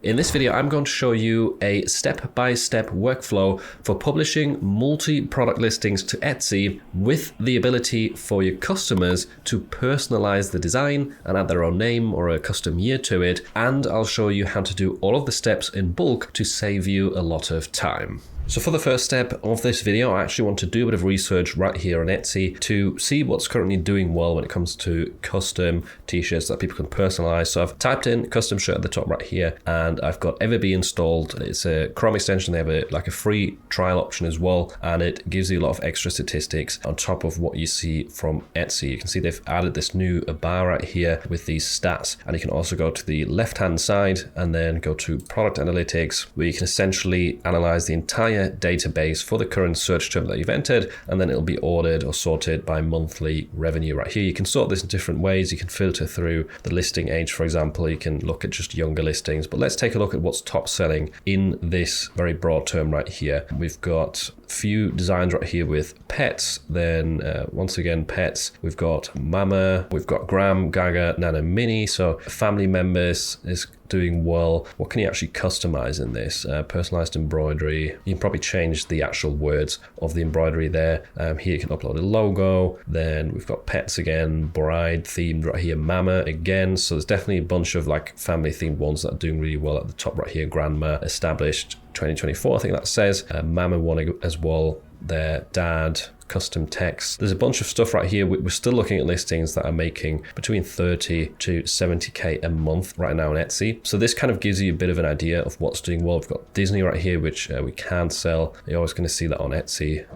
In this video, I'm going to show you a step-by-step workflow for publishing multi-product listings to Etsy with the ability for your customers to personalize the design and add their own name or a custom year to it. And I'll show you how to do all of the steps in bulk to save you a lot of time. So for the first step of this video, I actually want to do a bit of research right here on Etsy to see what's currently doing well when it comes to custom t-shirts that people can personalize. So I've typed in custom shirt at the top right here, and I've got Everbee installed. It's a Chrome extension. They have a free trial option as well, and it gives you a lot of extra statistics on top of what you see from Etsy. You can see they've added this new bar right here with these stats, and you can also go to the left-hand side and then go to product analytics, where you can essentially analyze the entire database for the current search term that you've entered, and then it'll be ordered or sorted by monthly revenue right here. You can sort this in different ways. You can filter through the listing age, for example. You can look at just younger listings, but let's take a look at what's top selling in this very broad term right here. We've got a few designs right here with pets, then once again pets. We've got Mama, we've got Gram, Gaga, Nana Mini, so family members is doing well. What can you actually customize in this? Personalized embroidery. You can probably change the actual words of the embroidery there. Here you can upload a logo. Then we've got pets again, bride themed right here, Mama again. So there's definitely a bunch of like family themed ones that are doing really well at the top right here. Grandma, established 2024, I think that says. Mama one as well there, dad, custom text. There's a bunch of stuff right here. We're still looking at listings that are making between 30 to 70k a month right now on Etsy. So this kind of gives you a bit of an idea of what's doing well. We've got Disney right here, which we can sell. You're always going to see that on Etsy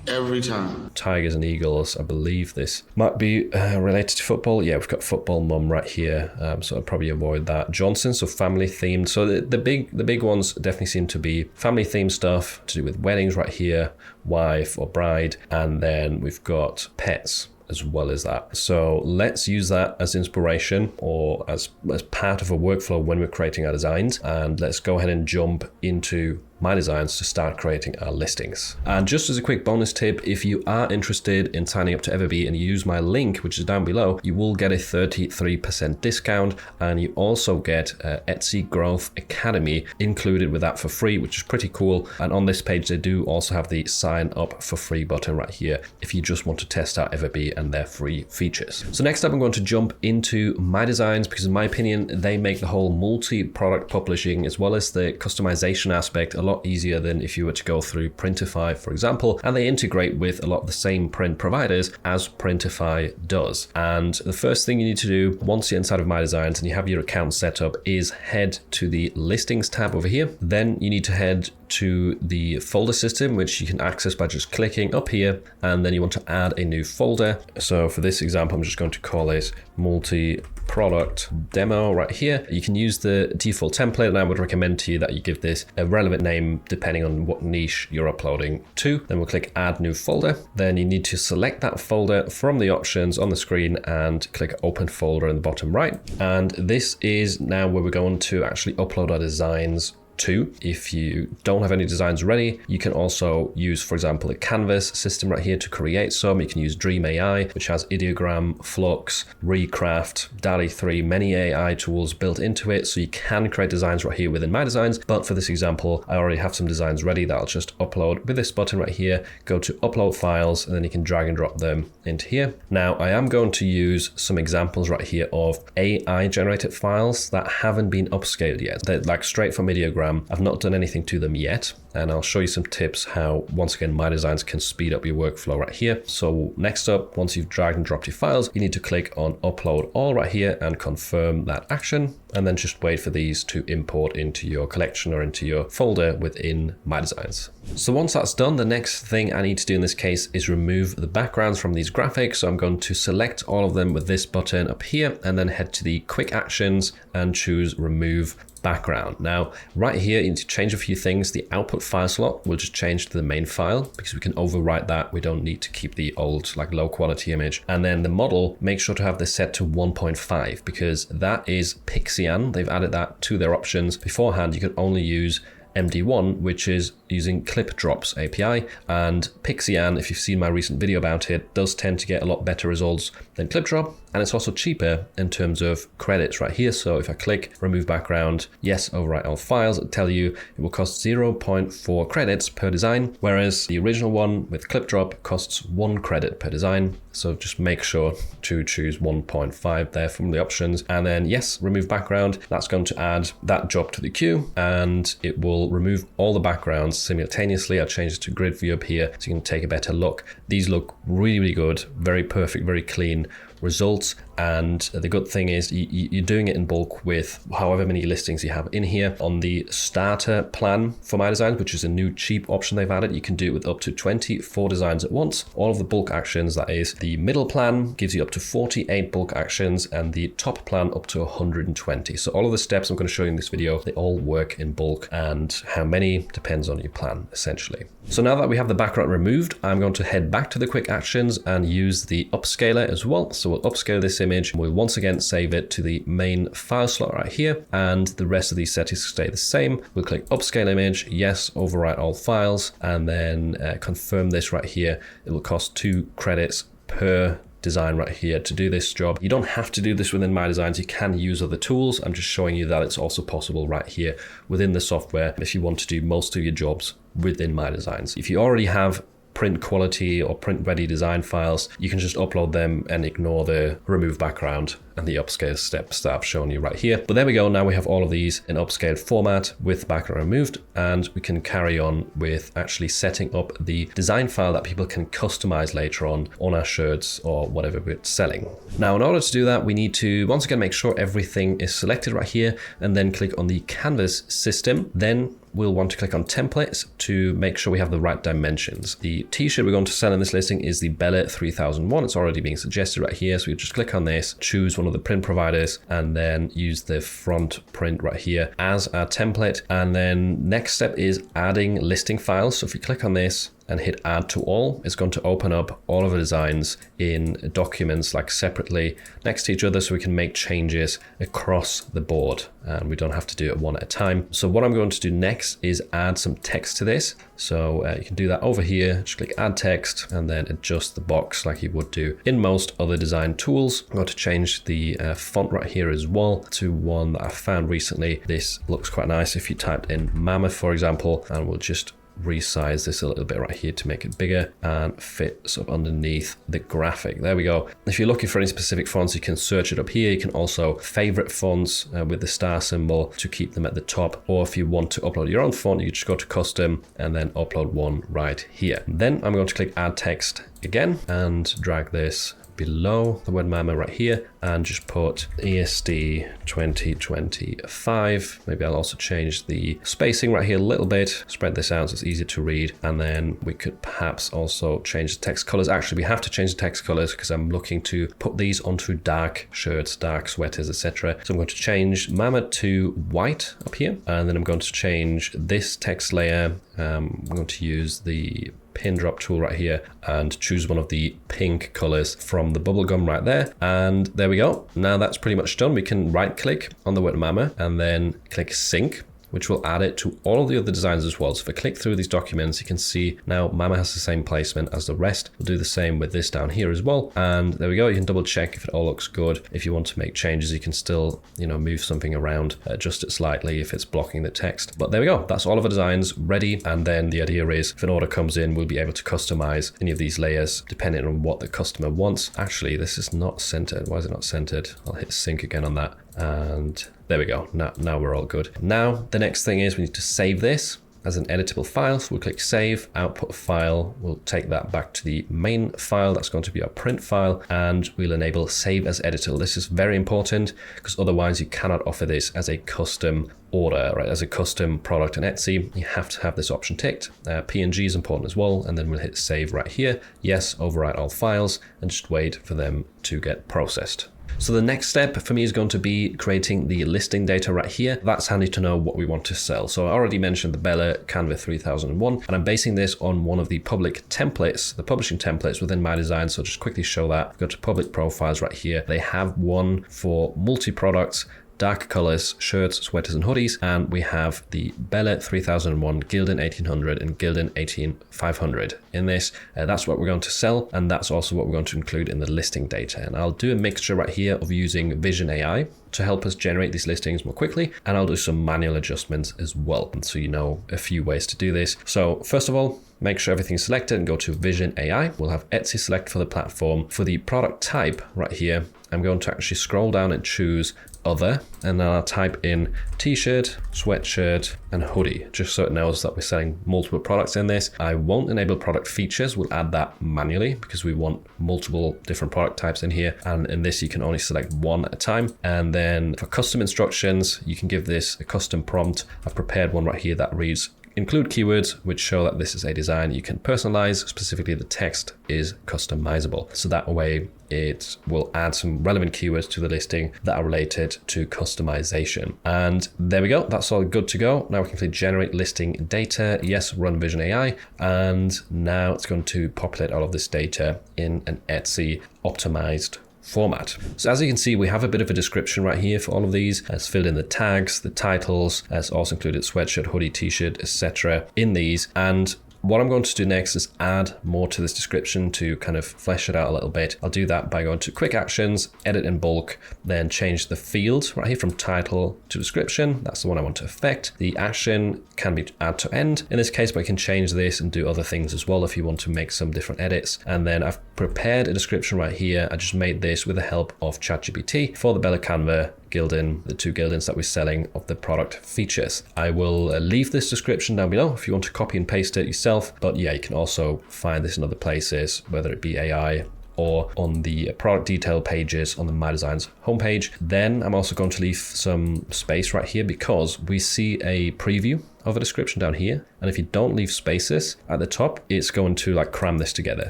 every time. Tigers and Eagles. I believe this might be related to football. Yeah, we've got Football Mum right here. So I'll probably avoid that. Johnson, so family themed. So the big ones definitely seem to be family themed stuff to do with weddings right here, wife or bride, and then we've got pets as well as that. So let's use that as inspiration or as part of a workflow when we're creating our designs, and let's go ahead and jump into MyDesigns to start creating our listings. And just as a quick bonus tip, if you are interested in signing up to Everbee and you use my link, which is down below, you will get a 33% discount, and you also get Etsy Growth Academy included with that for free, which is pretty cool. And on this page, they do also have the sign up for free button right here if you just want to test out Everbee and their free features. So next up, I'm going to jump into MyDesigns because in my opinion, they make the whole multi-product publishing as well as the customization aspect a lot easier than if you were to go through Printify, for example, and they integrate with a lot of the same print providers as Printify does. And the first thing you need to do once you're inside of MyDesigns and you have your account set up is head to the listings tab over here. Then you need to head to the folder system, which you can access by just clicking up here, and then you want to add a new folder. So for this example, I'm just going to call it multi-product demo right here. You can use the default template, and I would recommend to you that you give this a relevant name depending on what niche you're uploading to. Then we'll click add new folder. Then you need to select that folder from the options on the screen and click open folder in the bottom right. And this is now where we're going to actually upload our designs to. If you don't have any designs ready, you can also use, for example, a canvas system right here to create some. You can use Dream AI, which has Ideogram, Flux, Recraft, DALL-E 3, many AI tools built into it. So you can create designs right here within MyDesigns. But for this example, I already have some designs ready that I'll just upload with this button right here. Go to upload files, and then you can drag and drop them into here. Now I am going to use some examples right here of AI generated files that haven't been upscaled yet. They're like straight from Ideogram. I've not done anything to them yet, and I'll show you some tips how, once again, MyDesigns can speed up your workflow right here. So next up, once you've dragged and dropped your files, you need to click on upload all right here and confirm that action, and then just wait for these to import into your collection or into your folder within MyDesigns. So once that's done, the next thing I need to do in this case is remove the backgrounds from these graphics. So I'm going to select all of them with this button up here, and then head to the quick actions and choose remove background. Now, right here, you need to change a few things. The output file slot will just change to the main file because we can overwrite that. We don't need to keep the old, like low quality image. And then the model, make sure to have this set to 1.5 because that is Pixian. They've added that to their options. Beforehand, you could only use MD1, which is using Clip Drops API. And Pixian, if you've seen my recent video about it, does tend to get a lot better results than Clip Drop. And it's also cheaper in terms of credits right here. So if I click remove background, yes, overwrite all files, it'll tell you it will cost 0.4 credits per design, whereas the original one with Clip Drop costs 1 credit per design. So just make sure to choose 1.5 there from the options. And then yes, remove background, that's going to add that job to the queue and it will remove all the backgrounds simultaneously. I'll change it to grid view up here so you can take a better look. These look really, really good, very perfect, very clean results. And the good thing is you're doing it in bulk with however many listings you have in here. On the starter plan for MyDesigns, which is a new cheap option they've added, you can do it with up to 24 designs at once. All of the bulk actions, that is, the middle plan gives you up to 48 bulk actions and the top plan up to 120. So all of the steps I'm going to show you in this video, they all work in bulk, and how many depends on your plan essentially. So now that we have the background removed, I'm going to head back to the quick actions and use the upscaler as well. So we'll upscale this image. We'll once again save it to the main file slot right here, and the rest of these settings stay the same. We'll click upscale image, yes, overwrite all files, and then confirm this right here. It will cost 2 credits per design right here to do this job. You don't have to do this within MyDesigns. You can use other tools. I'm just showing you that it's also possible right here within the software if you want to do most of your jobs within MyDesigns. If you already have print quality or print ready design files, you can just upload them and ignore the remove background and the upscale steps that I've shown you right here. But there we go. Now we have all of these in upscaled format with background removed, and we can carry on with actually setting up the design file that people can customize later on our shirts or whatever we're selling. Now, in order to do that, we need to once again make sure everything is selected right here, and then click on the canvas system. Then we'll want to click on templates to make sure we have the right dimensions. The t-shirt we're going to sell in this listing is the Bella 3001. It's already being suggested right here. So we just click on this, choose one of the print providers, and then use the front print right here as our template. And then next step is adding listing files. So if you click on this and hit add to all, it's going to open up all of the designs in documents like separately next to each other, so we can make changes across the board and we don't have to do it one at a time. So what I'm going to do next is add some text to this. So you can do that over here, just click add text and then adjust the box like you would do in most other design tools. I'm going to change the font right here as well to one that I found recently. This looks quite nice if you typed in Mammoth, for example, and we'll just resize this a little bit right here to make it bigger and fit sort of underneath the graphic. There we go. If you're looking for any specific fonts, you can search it up here. You can also favorite fonts with the star symbol to keep them at the top, or if you want to upload your own font, you just go to custom and then upload one right here. Then I'm going to click add text again and drag this below the word mama right here and just put ESD 2025. Maybe I'll also change the spacing right here a little bit, spread this out so it's easier to read. And then we could perhaps also change the text colors. Actually, we have to change the text colors because I'm looking to put these onto dark shirts, dark sweaters, etc. So I'm going to change mama to white up here, and then I'm going to change this text layer. I'm going to use the pin drop tool right here and choose one of the pink colors from the bubblegum right there. And there we go. Now that's pretty much done. We can right click on the word mama and then click sync, which will add it to all of the other designs as well. So if I click through these documents, you can see now Mama has the same placement as the rest. We'll do the same with this down here as well. And there we go. You can double check if it all looks good. If you want to make changes, you can still, move something around, adjust it slightly if it's blocking the text. But there we go. That's all of the designs ready. And then the idea is if an order comes in, we'll be able to customize any of these layers depending on what the customer wants. Actually, this is not centered. Why is it not centered? I'll hit sync again on that. And there we go. Now we're all good. Now the next thing is we need to save this as an editable file. So we'll click save, output file. We'll take that back to the main file. That's going to be our print file, and we'll enable save as editable. This is very important because otherwise you cannot offer this as a custom order, right? As a custom product on Etsy, you have to have this option ticked. PNG is important as well. And then we'll hit save right here. Yes, overwrite all files and just wait for them to get processed. So the next step for me is going to be creating the listing data right here. That's handy to know what we want to sell. So I already mentioned the Bella Canva 3001, and I'm basing this on one of the public templates, the publishing templates within MyDesigns. So just quickly show that. Go to public profiles right here. They have one for multi-products, dark colors, shirts, sweaters, and hoodies. And we have the Bella 3001, Gildan 1800, and Gildan 18500 in this. That's what we're going to sell, and that's also what we're going to include in the listing data. And I'll do a mixture right here of using Vision AI to help us generate these listings more quickly, and I'll do some manual adjustments as well. And so you know a few ways to do this. So first of all, make sure everything's selected and go to Vision AI. We'll have Etsy select for the platform. For the product type right here, I'm going to actually scroll down and choose other, and then I'll type in t-shirt, sweatshirt, and hoodie, just so it knows that we're selling multiple products in this. I won't enable product features. We'll add that manually because we want multiple different product types in here. And in this, you can only select one at a time. And then for custom instructions, you can give this a custom prompt. I've prepared one right here that reads, include keywords which show that this is a design you can personalize. Specifically, the text is customizable. So that way it will add some relevant keywords to the listing that are related to customization. And there we go. That's all good to go. Now we can click generate listing data. Yes, run Vision AI. And now it's going to populate all of this data in an Etsy optimized format. So as you can see, we have a bit of a description right here for all of these. It's filled in the tags, the titles, it's also included sweatshirt, hoodie, t-shirt, etc. in these. And what I'm going to do next is add more to this description to kind of flesh it out a little bit. I'll do that by going to quick actions, edit in bulk, then change the field right here from title to description. That's the one I want to affect. The action can be add to end in this case, but you can change this and do other things as well if you want to make some different edits. And then I've prepared a description right here. I just made this with the help of ChatGPT for the Bella Canva Gildan, the two Gildans that we're selling of the product features. I will leave this description down below if you want to copy and paste it yourself. But yeah, you can also find this in other places, whether it be AI or on the product detail pages on the MyDesigns homepage. Then I'm also going to leave some space right here because we see a preview of a description down here. And if you don't leave spaces at the top, it's going to like cram this together.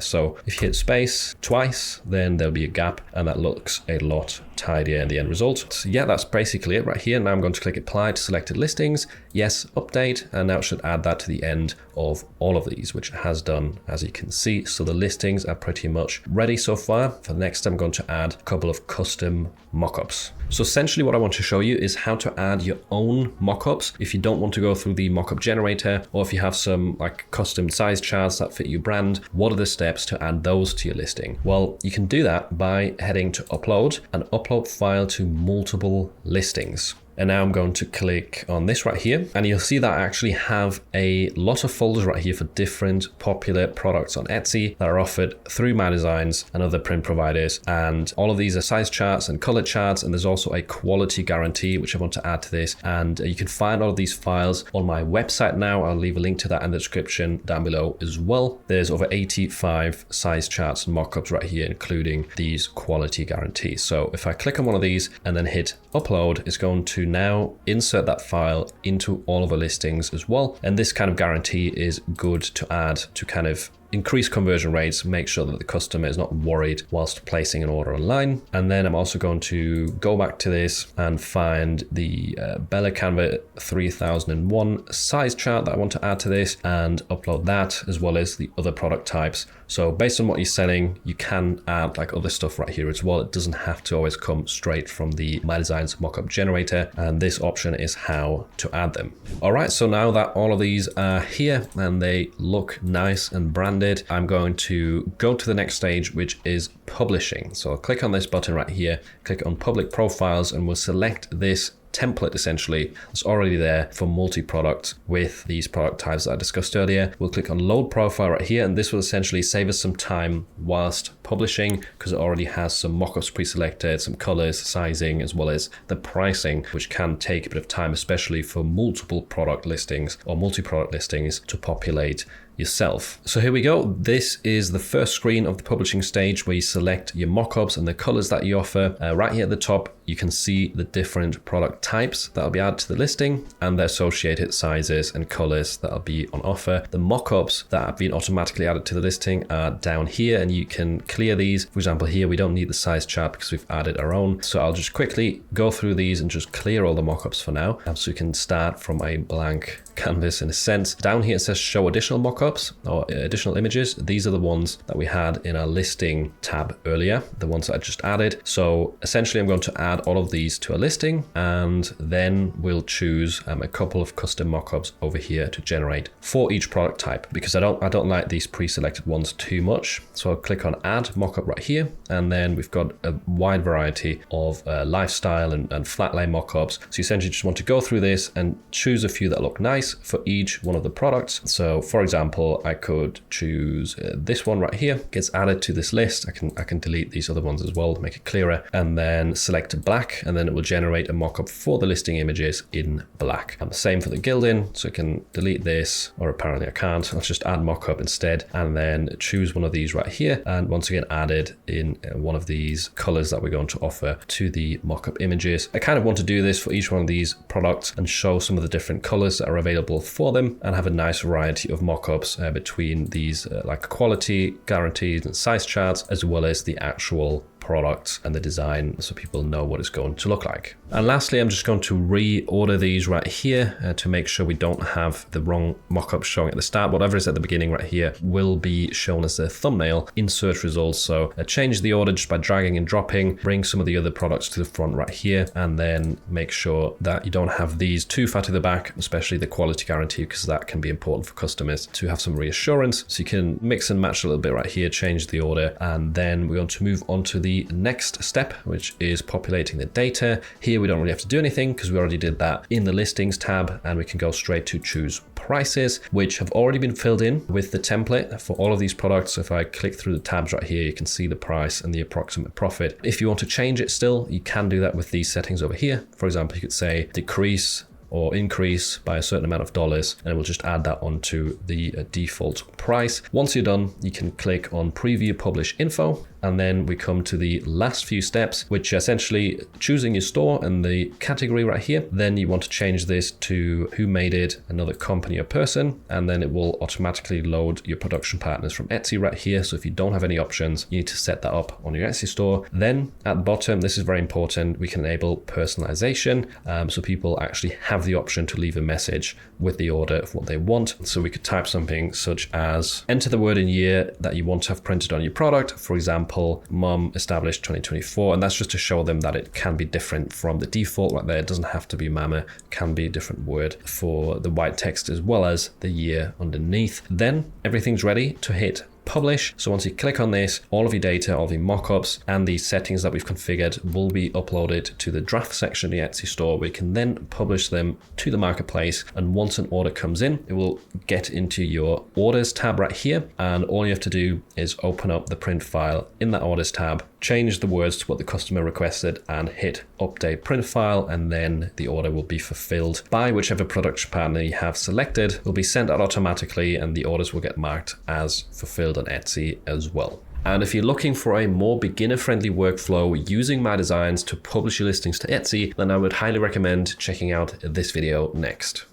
So if you hit space twice, then there'll be a gap and that looks a lot tidier in the end result. So yeah, that's basically it right here. Now I'm going to click apply to selected listings. Yes, update. And now it should add that to the end of all of these, which it has done, as you can see. So the listings are pretty much ready so far. For the next, I'm going to add a couple of custom mockups. So essentially what I want to show you is how to add your own mockups if you don't want to go through the mockup generator, or if you have some like custom size charts that fit your brand. What are the steps to add those to your listing? Well, you can do that by heading to upload and upload file to multiple listings. And now I'm going to click on this right here, and you'll see that I actually have a lot of folders right here for different popular products on Etsy that are offered through MyDesigns and other print providers. And all of these are size charts and color charts, and there's also a quality guarantee, which I want to add to this. And you can find all of these files on my website now. I'll leave a link to that in the description down below as well. There's over 85 size charts and mockups right here, including these quality guarantees. So if I click on one of these and then hit upload, it's going to now insert that file into all of our listings as well. And this kind of guarantee is good to add to kind of increase conversion rates, make sure that the customer is not worried whilst placing an order online. And then I'm also going to go back to this and find the Bella Canva 3001 size chart that I want to add to this and upload that, as well as the other product types. So based on what you're selling, you can add like other stuff right here as well. It doesn't have to always come straight from the MyDesigns mockup generator, and this option is how to add them. All right, so now that all of these are here and they look nice and branded, I'm going to go to the next stage, which is publishing. So I'll click on this button right here, click on public profiles, and we'll select this template essentially that's already there for multi-product with these product types that I discussed earlier. We'll click on load profile right here, and this will essentially save us some time whilst publishing because it already has some mockups pre-selected, some colors, sizing, as well as the pricing, which can take a bit of time, especially for multiple product listings or multi-product listings to populate yourself. So here we go. This is the first screen of the publishing stage where you select your mockups and the colors that you offer. Right here at the top, you can see the different product types that will be added to the listing and the associated sizes and colors that will be on offer. The mockups that have been automatically added to the listing are down here, and you can clear these. For example, here we don't need the size chart because we've added our own. So I'll just quickly go through these and just clear all the mockups for now. So we can start from a blank canvas in a sense. Down here it says show additional mockups. mockups or additional images, these are the ones that we had in our listing tab earlier, the ones that I just added. So essentially I'm going to add all of these to a listing, and then we'll choose a couple of custom mockups over here to generate for each product type, because I don't like these pre-selected ones too much. So I'll click on add mockup right here, and then we've got a wide variety of lifestyle and flat lay mockups. So you essentially just want to go through this and choose a few that look nice for each one of the products. So for example, I could choose this one right here, gets added to this list. I can delete these other ones as well to make it clearer, and then select black, and then it will generate a mockup for the listing images in black. And the same for the Gildan, so I can delete this, or apparently I can't. I'll just add mockup instead, and then choose one of these right here, and once again added in one of these colors that we're going to offer to the mockup images. I kind of want to do this for each one of these products and show some of the different colors that are available for them, and have a nice variety of mockups between these like quality guarantees and size charts, as well as the actual product and the design, so people know what it's going to look like. And lastly, I'm just going to reorder these right here to make sure we don't have the wrong mockup showing at the start. Whatever is at the beginning right here will be shown as the thumbnail in search results. So change the order just by dragging and dropping, bring some of the other products to the front right here, and then make sure that you don't have these too far to the back, especially the quality guarantee, because that can be important for customers to have some reassurance. So you can mix and match a little bit right here, change the order, and then we're going to move on to the next step, which is populating the data. Here we don't really have to do anything because we already did that in the listings tab, and we can go straight to choose prices, which have already been filled in with the template for all of these products. So if I click through the tabs right here, you can see the price and the approximate profit. If you want to change it still, you can do that with these settings over here. For example, you could say decrease or increase by a certain amount of dollars, and we'll just add that onto the default price. Once you're done, you can click on preview publish info, and then we come to the last few steps, which are essentially choosing your store and the category right here. Then you want to change this to who made it, another company or person, and then it will automatically load your production partners from Etsy right here. So if you don't have any options, you need to set that up on your Etsy store. Then at the bottom, this is very important, we can enable personalization, so people actually have the option to leave a message with the order of what they want. So we could type something such as enter the word and year that you want to have printed on your product. For example, mum established 2024, and that's just to show them that it can be different from the default right there. It doesn't have to be mama, can be a different word for the white text as well as the year underneath. Then everything's ready to hit publish. So once you click on this, all of your data, all the mockups and the settings that we've configured will be uploaded to the draft section of the Etsy store. We can then publish them to the marketplace, and once an order comes in, it will get into your orders tab right here, and all you have to do is open up the print file in that orders tab, change the words to what the customer requested, and hit update print file, and then the order will be fulfilled by whichever production partner you have selected. It will be sent out automatically, and the orders will get marked as fulfilled on Etsy as well. And if you're looking for a more beginner-friendly workflow using MyDesigns to publish your listings to Etsy, then I would highly recommend checking out this video next.